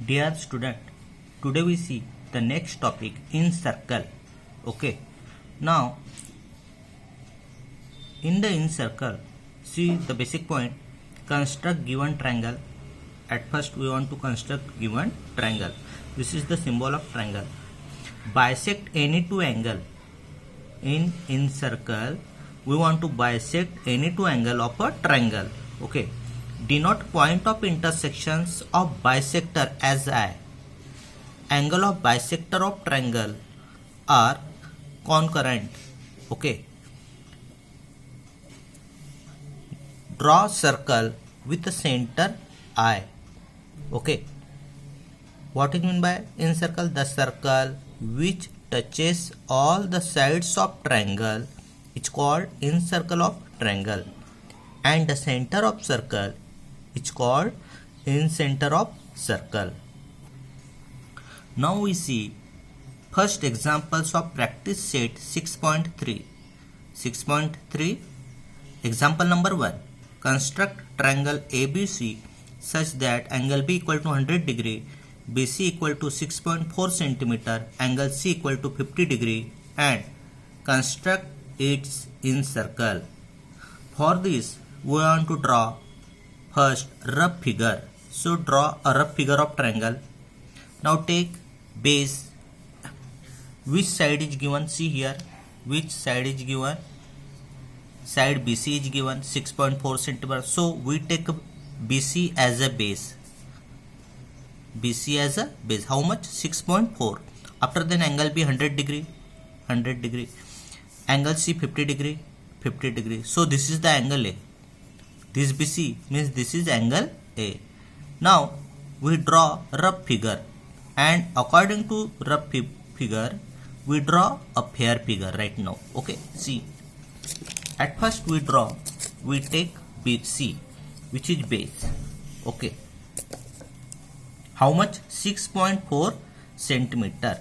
Dear student, today we see the next topic in circle. Okay. Now, in the in circle, see the basic point. Construct given triangle. At first, we want to construct given triangle. This is the symbol of triangle. Bisect any two angle. In circle, we want to bisect any two angle of a triangle. Okay. Denote point of intersections of bisector as I. Angle of bisector of triangle are concurrent. Okay. Draw circle with the center I. Okay. What is meant by in circle? The circle which touches all the sides of triangle is called in circle of triangle, and the center of circle is called in center of circle. Now we see first examples of practice set 6.3. 6.3 example number 1. Construct triangle ABC such that angle B equal to 100 degree, BC equal to 6.4 centimeter, angle C equal to 50 degree, and construct its in circle. For this we want to draw first rough figure. So draw a rough figure of triangle. Now take base. Which side is given? See here. Which side is given? Side BC is given 6.4 centimeter. So we take BC as a base. BC as a base. How much? 6.4. After then angle B 100 degree. 100 degree. Angle C 50 degree. 50 degree. So this is the angle A. This BC means this is angle A. Now we draw rough figure, and according to rough figure we draw a fair figure right now. Okay, see, at first we take BC, which is base. Okay, how much? 6.4 centimeter.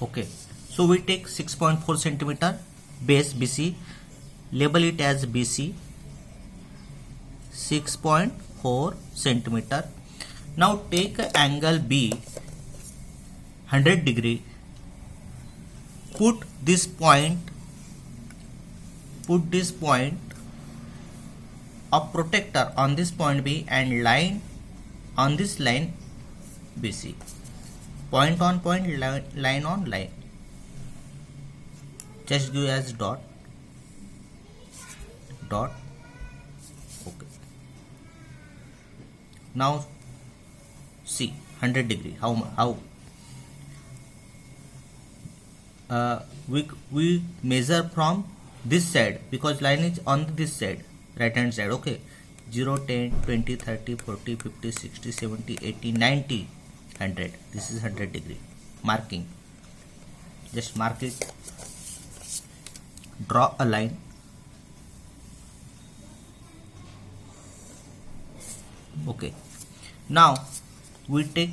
Okay, so we take 6.4 centimeter base BC, label it as BC, 6.4 centimeter. Now take angle B 100 degree, put this point of protector on this point B and line on this line BC. Point on point, line on line. Just give as dot. Okay. Now see 100 degree. How? We measure from this side because line is on this side, right hand side. Okay. 0, 10, 20, 30, 40, 50, 60, 70, 80, 90. 100. This is 100 degree. Marking. Just mark it. Draw a line. Okay. Now we take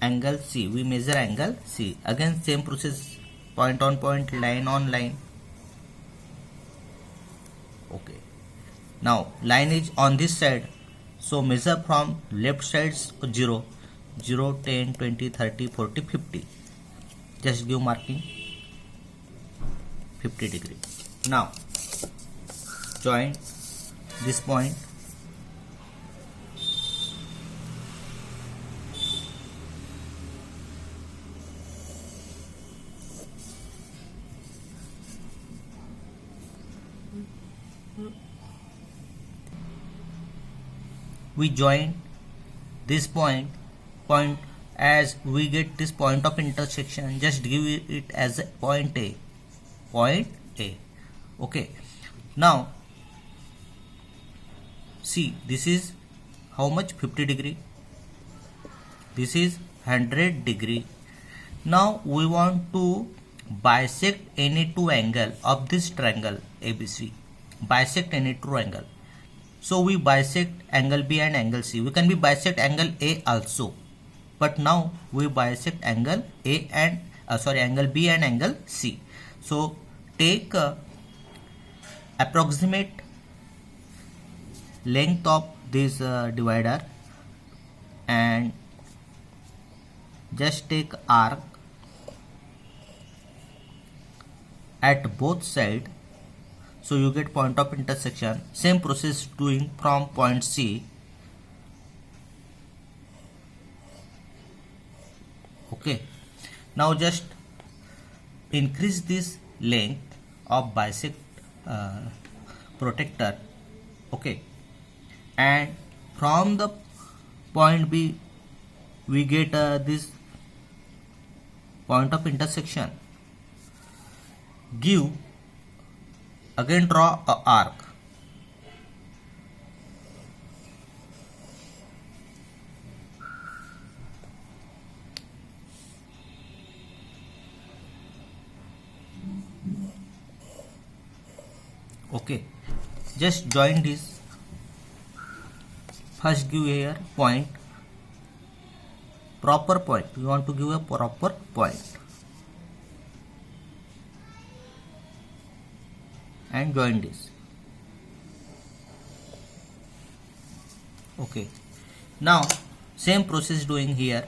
angle C. We measure angle C. Again same process. Point on point, line on line. Okay. Now line is on this side. So measure from left side 0. 0, 10, 20, 30, 40, 50. Just give marking 50 degree. Now join this point. We join this point as we get this point of intersection. Just give it as a point A. Okay. Now see, this is how much? 50 degree. This is 100 degree. Now we want to bisect any two angle of this triangle ABC. Bisect any two angle. So we bisect angle B and angle C. We can be bisect angle A also. But now we bisect angle A and angle B and angle C. So take approximate length of this divider and just take arc at both sides, so you get point of intersection. Same process doing from point C. Okay, now just increase this length of bisect protector. Okay, and from the point B we get this point of intersection. Give, again draw a arc. Okay, just join this. First give here point, proper point. You want to give a proper point and join this. Okay, now same process doing here.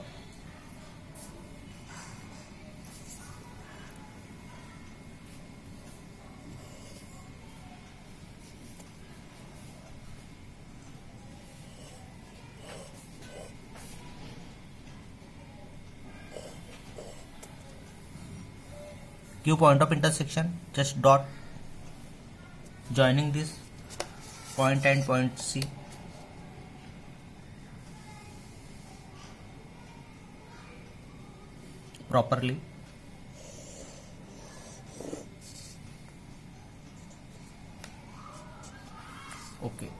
Give point of intersection, just dot, joining this point and point C. Properly. Okay.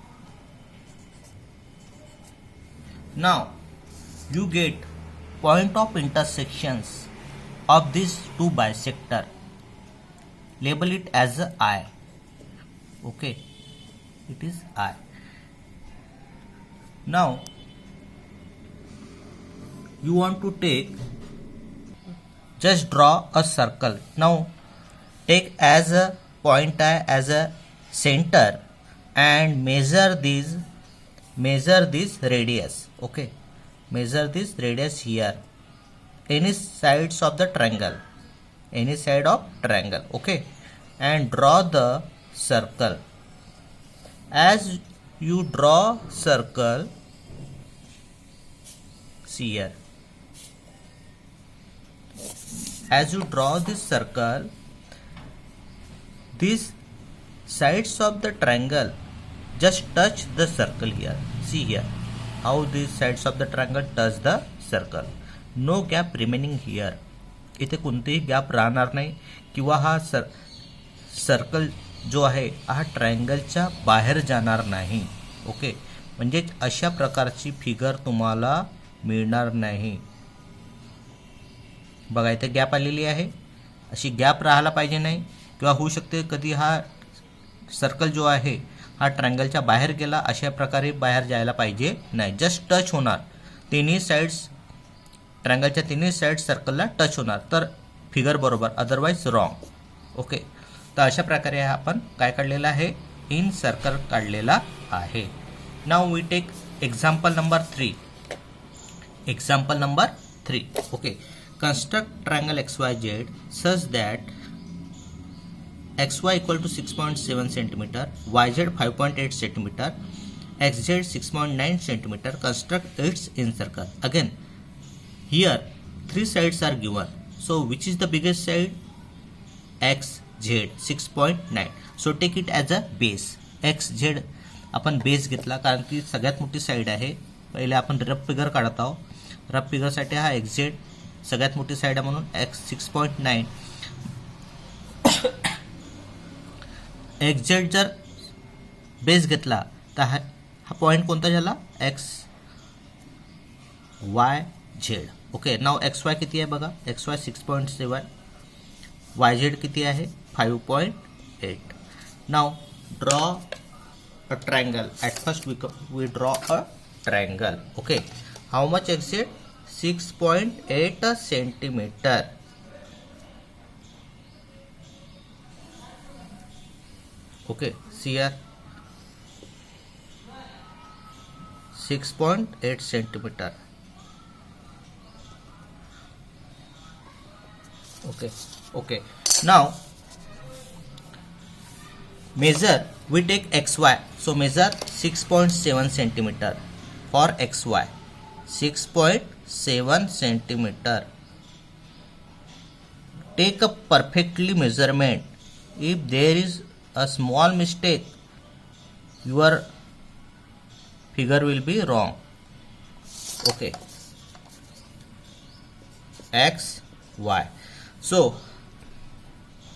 Now you get point of intersections of these two bisector. Label it as a I. Okay, it is I. Now you want to take, just draw a circle. Now take as a point I as a center and measure this radius. Okay, measure this radius here, any sides of the triangle, any side of triangle. Okay, and draw the circle. As you draw circle, see here, as you draw this circle, these sides of the triangle just touch the circle here. See here how these sides of the triangle touch the circle. No gap remaining here. इथे कोणतेही gap राहणार नाही किंवा हा circle जो आहे हा ट्रायंगलच्या बाहेर जाणार नाही. ओके, म्हणजे अशा प्रकारची फिगर तुम्हाला मिळणार नाही. बघा इथे गॅप आलेली आहे, अशी गॅप राहायला पाहिजे नाही, किंवा होऊ शकते कधी हा सर्कल जो आहे हा ट्रायंगलच्या बाहेर गेला, अशा प्रकारे बाहेर जायला पाहिजे नाही. जस्ट टच होणार, तिन्ही साइड्स ट्रायंगलच्या तिन्ही साइड्स सर्कलला टच होणार तर फिगर बरोबर, अदरवाईज रॉंग. ओके, तर अशा प्रकारे आपण काय काढलेला आहे, इन सर्कल काढलेला आहे. Now we take example number 3. Example number 3. Okay, construct triangle XYZ such that XY equal to 6.7 cm, YZ 5.8 cm, XZ 6.9 cm. Construct its incircle. Again, here 3 sides are given. So which is the biggest side? XZ 6.9. So take it as a base. XZ आपण base घेतला कारण की सगळ्यात मोठी side आहे. पहिले आपण rough figure काढत आहोत. रफ फिगरसाठी हा XZ सगळ्यात मोठी साईड आहे म्हणून X 6.9. XZ जर बेस घेतला तर हा पॉईंट कोणता झाला? XYZ. ओके, नाव XY किती आहे बघा, XY 6.7, YZ किती आहे 5.8. नाव draw a triangle. At first we draw a triangle. Okay, how much XZ? 6.8 centimeter. Okay, see here 6.8 centimeter. Okay. Now measure, we take xy, so measure 6.7 centimeter for xy, 6.7 centimeter. Take a perfectly measurement. If there is a small mistake, your figure will be wrong. Okay, x y. So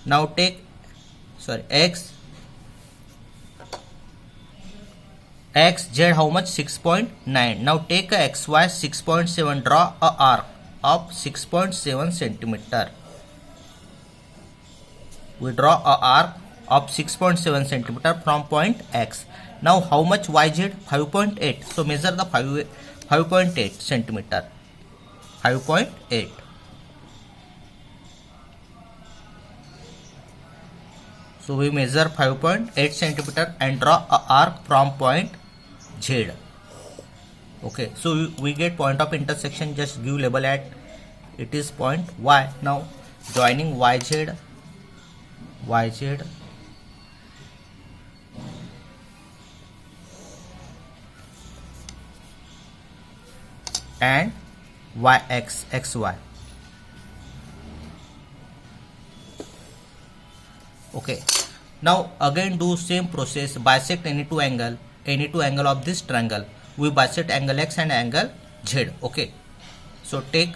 now take x z, how much? 6.9. Now take a xy 6.7, draw a arc of 6.7 centimeter. We draw a arc of 6.7 centimeter from point x. Now how much yz? 5.8. So measure the 5.8 centimeter. 5.8. So we measure 5.8 centimeter and draw a arc from point z. Okay, so we get point of intersection, just give label at it is point y. Now joining yz and xy. Okay, now again do same process, bisect any two angle of this triangle. We bisect angle x and angle z. Okay, so take